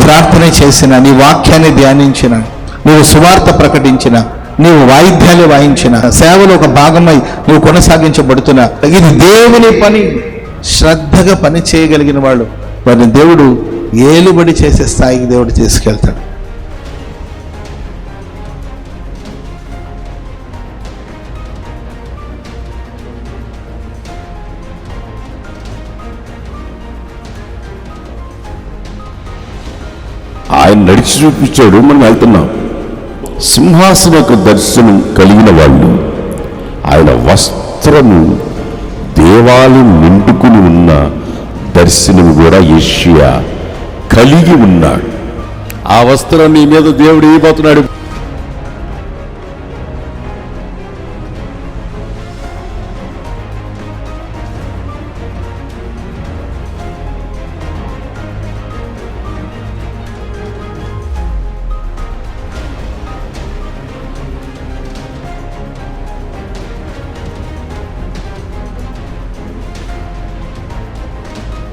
ప్రార్థన చేసిన, నీ వాక్యాన్ని ధ్యానించిన, నీవు సువార్త ప్రకటించిన, నీవు వాయిద్యాలు వాయించిన, సేవలో ఒక భాగమై నువ్వు కొనసాగించబడుతున్నా, ఇది దేవుని పని. శ్రద్ధగా పని చేయగలిగిన వాళ్ళు వారిని దేవుడు ఏలుబడి చేసే స్థాయికి దేవుడు తీసుకెళ్తాడు. ఆయన నడిచి చూపించాడు, మనం వెళ్తున్నాం. సింహాసన యొక్క దర్శనం కలిగిన వాళ్ళు ఆయన వస్త్రము దేవాలయం నిండుకుని ఉన్న దర్శనం కూడా యెషయా కలిగి ఉన్నాడు. ఆ వస్త్రం నీ మీద దేవుడు వేయబోతున్నాడు.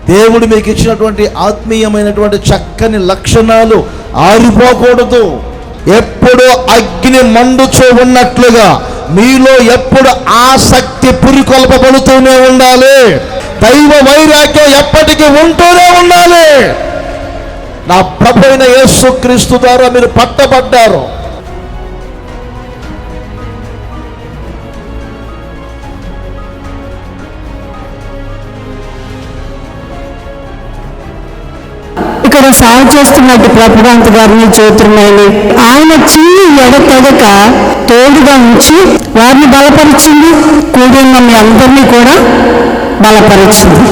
దేవుడు మీకు ఇచ్చినటువంటి ఆత్మీయమైనటువంటి చక్కని లక్షణాలు ఆరిపోకూడదు. ఎప్పుడు అగ్ని మండుచూ ఉన్నట్లుగా మీలో ఎప్పుడు ఆసక్తి పురికొల్పబడుతూనే ఉండాలి. దైవ వైరాగ్యం ఎప్పటికీ ఉంటూనే ఉండాలి. నా ప్రభువైన యేసుక్రీస్తు ద్వారా మీరు పట్టబడ్డారు. ఇక్కడ సాగు చేస్తున్నట్టు ప్రభుకాంత గారిని జ్యోతిర్మయిని ఆయన చిన్ని ఎడతెగక తోడుగా ఉంచి వారిని బలపరిచింది, కూడి ఉన్న మీ అందరినీ కూడా బలపరిచింది.